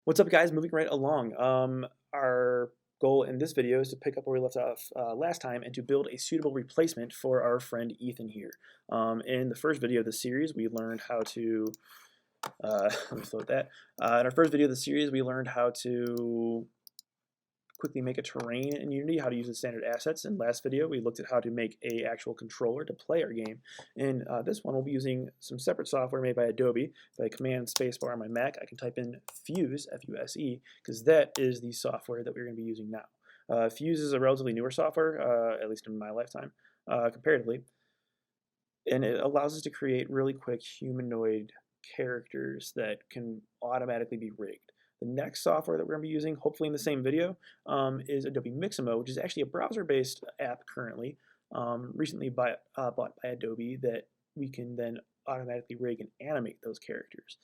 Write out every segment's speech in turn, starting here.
What's up, guys? Moving right along. Our goal in this video is to pick up where we left off last time and to build a suitable replacement for our friend Ethan here. In the first video of the series, we learned how to let me float that. In our first video of the series, we learned how to quickly make a terrain in Unity, how to use the standard assets. In last video, we looked at how to make a actual controller to play our game. In this one, we'll be using some separate software made by Adobe. If I command spacebar on my Mac, I can type in Fuse, F-U-S-E, because that is the software that we're going to be using now. Fuse is a relatively newer software, at least in my lifetime, comparatively, and it allows us to create really quick humanoid characters that can automatically be rigged. The next software that we're going to be using, hopefully in the same video, is Adobe Mixamo, which is actually a browser-based app currently, recently bought by Adobe, that we can then automatically rig and animate those characters.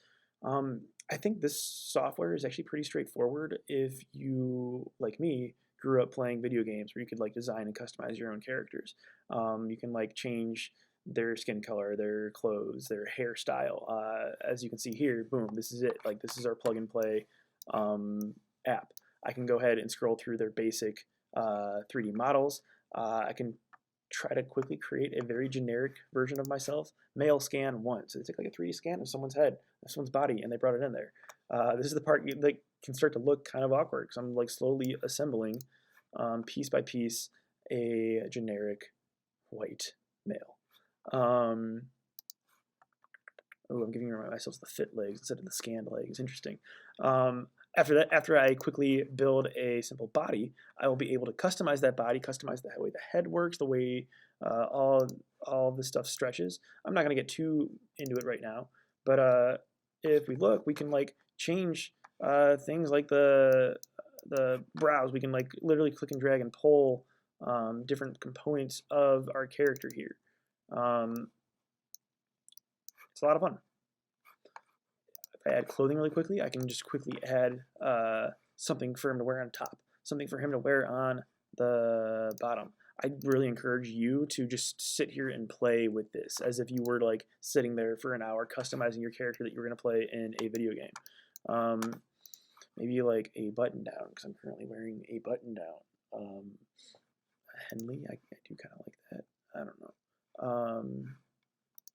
I think this software is actually pretty straightforward if you, like me, grew up playing video games where you could like design and customize your own characters. You can like change their skin color, their clothes, their hairstyle. As you can see here, boom, this is it. Like this is our plug and play app. I can go ahead and scroll through their basic 3D models. I can try to quickly create a very generic version of myself. Male scan 1. So they took like a 3D scan of someone's head, of someone's body, and they brought it in there. This is the part that can start to look kind of awkward because I'm like slowly assembling piece by piece a generic white male. Oh, I'm giving myself the fit legs instead of the scanned legs. Interesting. After that, after I quickly build a simple body, I will be able to customize that body, customize the way the head works, the way all this stuff stretches. I'm not going to get too into it right now, but if we look, we can like change things like the brows. We can like literally click and drag and pull different components of our character here. It's a lot of fun. If I add clothing really quickly, I can just quickly add something for him to wear on top, something for him to wear on the bottom. I really encourage you to just sit here and play with this as if you were like sitting there for an hour customizing your character that you were going to play in a video game. Maybe like a button down, because I'm currently wearing a button down. Henley, I do kind of like that. I don't know.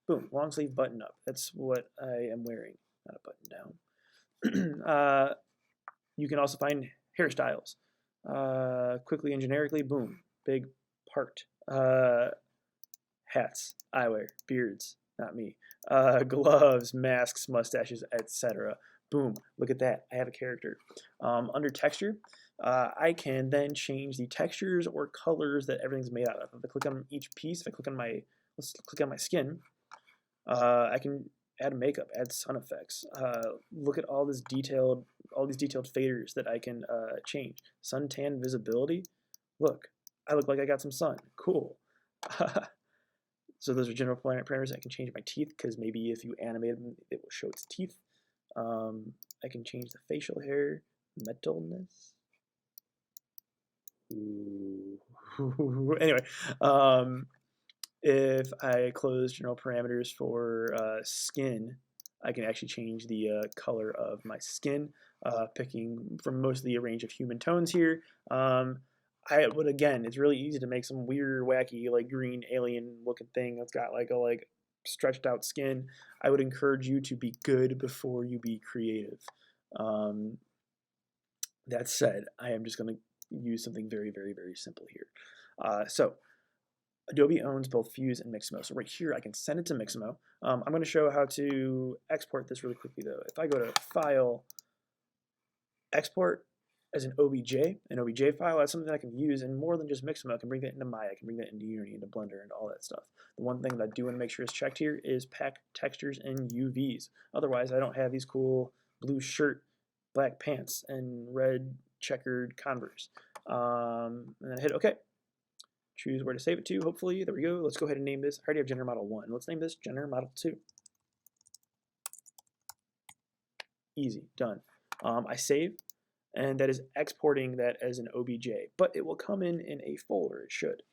Boom, long sleeve button up. That's what I am wearing, not a button down. You can also find hairstyles. Quickly and generically, boom, big part. Hats, eyewear, beards, not me. Gloves, masks, mustaches, etc. Boom, look at that. I have a character. Under texture, I can then change the textures or colors that everything's made out of. If I click on each piece, if I click on my, let's click on my skin, I can add makeup, add sun effects. Look at all these detailed faders that I can change. Suntan visibility. Look, I look like I got some sun. Cool. So those are general parameters. I can change my teeth because maybe if you animate them, it will show its teeth. I can change the facial hair, metalness. Ooh. Anyway, if I close general parameters for skin, I can actually change the color of my skin, picking from mostly a range of human tones here. I would, again, it's really easy to make some weird, wacky, like green alien looking thing that's got like a stretched out skin. I would encourage you to be good before you be creative. That said, I am just going to use something very, very, very simple here. So Adobe owns both Fuse and Mixamo. So right here, I can send it to Mixamo. I'm going to show how to export this really quickly, though. If I go to File, Export as an OBJ file, that's something that I can use in more than just Mixamo. I can bring that into Maya, I can bring that into Unity, into Blender, and all that stuff. The one thing that I do want to make sure is checked here is pack textures and UVs. Otherwise, I don't have these cool blue shirt, black pants, and red checkered Converse. And then I hit OK. Choose where to save it to, hopefully. There we go. Let's go ahead and name this. I already have Gender Model 1. Let's name this Gender Model 2. Easy. Done. I save, and that is exporting that as an OBJ, but it will come in a folder. It should.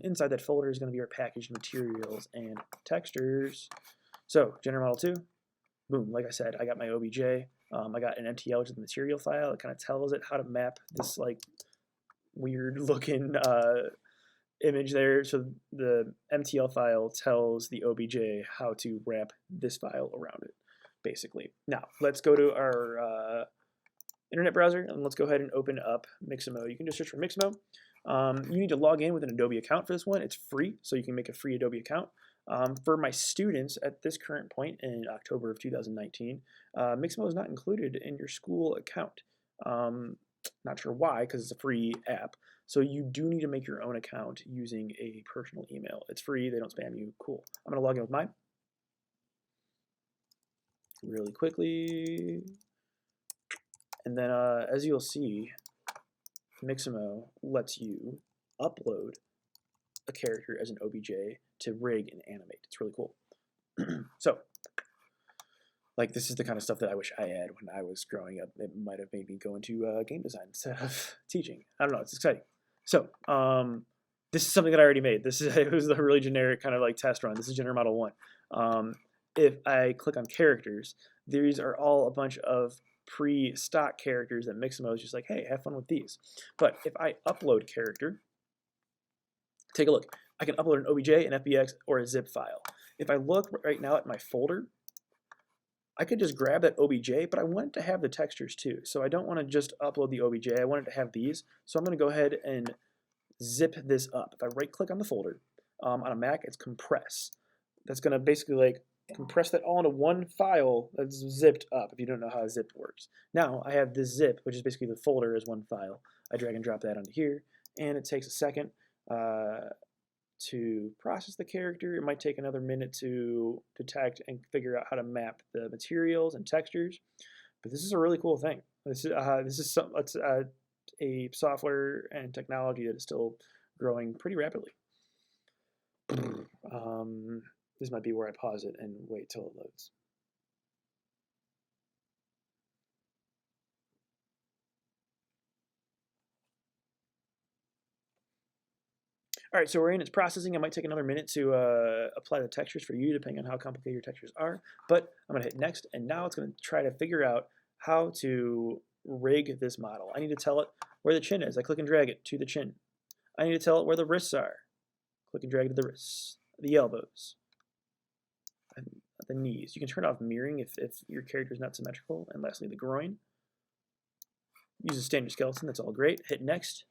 Inside that folder is going to be our packaged materials and textures. So, Gender Model 2, boom, like I said, I got my OBJ. I got an MTL, which is the material file. It kind of tells it how to map this like weird looking image there. So the MTL file tells the OBJ how to wrap this file around it, basically. Now, let's go to our internet browser, and let's go ahead and open up Mixamo. You can just search for Mixamo. You need to log in with an Adobe account for this one. It's free, so you can make a free Adobe account. For my students at this current point in October of 2019, Mixamo is not included in your school account. Not sure why, because it's a free app. So you do need to make your own account using a personal email. It's free, they don't spam you. Cool. I'm going to log in with mine really quickly. And then as you'll see, Mixamo lets you upload a character as an OBJ to rig and animate. It's really cool. So, like, this is the kind of stuff that I wish I had when I was growing up. It might have made me go into game design instead of teaching. I don't know. It's exciting. So, this is something that I already made. It was a really generic kind of like test run. This is General Model 1. If I click on characters, these are all a bunch of pre-stock characters that Mixamo is just like, hey, have fun with these. But if I upload character, take a look. I can upload an OBJ, an FBX, or a zip file. If I look right now at my folder, I could just grab that OBJ, but I want it to have the textures too. So I don't want to just upload the OBJ. I want it to have these. So I'm going to go ahead and zip this up. If I right-click on the folder, on a Mac, it's compress. That's going to basically like compress that all into one file that's zipped up, if you don't know how a zip works. Now I have this zip, which is basically the folder as one file. I drag and drop that onto here, and it takes a second to process the character. It might take another minute to detect and figure out how to map the materials and textures. But this is a really cool thing. This is a software and technology that is still growing pretty rapidly. This might be where I pause it and wait till it loads. All right, so we're in its processing. It might take another minute to apply the textures for you, depending on how complicated your textures are. But I'm going to hit next, and now it's going to try to figure out how to rig this model. I need to tell it where the chin is. I click and drag it to the chin. I need to tell it where the wrists are. Click and drag it to the wrists, the elbows, and the knees. You can turn off mirroring if your character is not symmetrical. And lastly, the groin. Use a standard skeleton. That's all great. Hit next.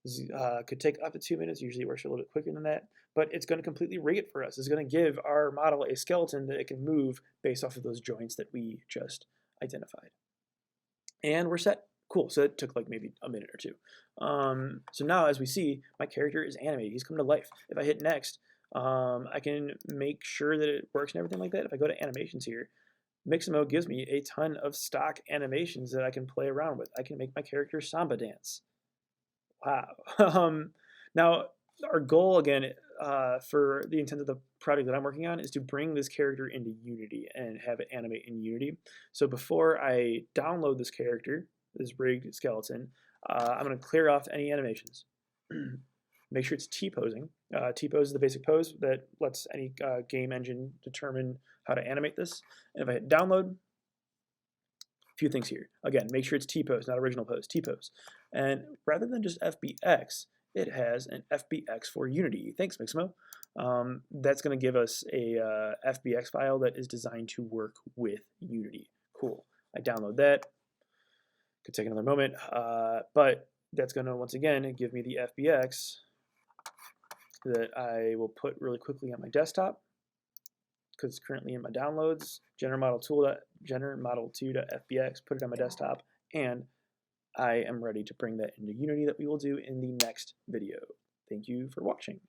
This could take up to 2 minutes. Usually it works a little bit quicker than that, but it's going to completely rig it for us. It's going to give our model a skeleton that it can move based off of those joints that we just identified. And we're set. Cool. So it took like maybe a minute or two. So now, as we see, my character is animated. He's come to life. If I hit next, I can make sure that it works and everything like that. If I go to animations here, Mixamo gives me a ton of stock animations that I can play around with. I can make my character samba dance. Wow. Now, our goal, again, for the intent of the project that I'm working on is to bring this character into Unity and have it animate in Unity. So before I download this character, this rigged skeleton, I'm going to clear off any animations. Make sure it's T-posing. T-pose is the basic pose that lets any game engine determine how to animate this. And if I hit download, a few things here. Again, make sure it's T-pose, not original pose, T-pose. And rather than just FBX, it has an FBX for Unity. Thanks, Mixamo. That's going to give us a FBX file that is designed to work with Unity. Cool. I download that. Could take another moment, but that's going to, once again, give me the FBX that I will put really quickly on my desktop because it's currently in my downloads. General Model 2.fbx, put it on my desktop, and I am ready to bring that into Unity that we will do in the next video. Thank you for watching.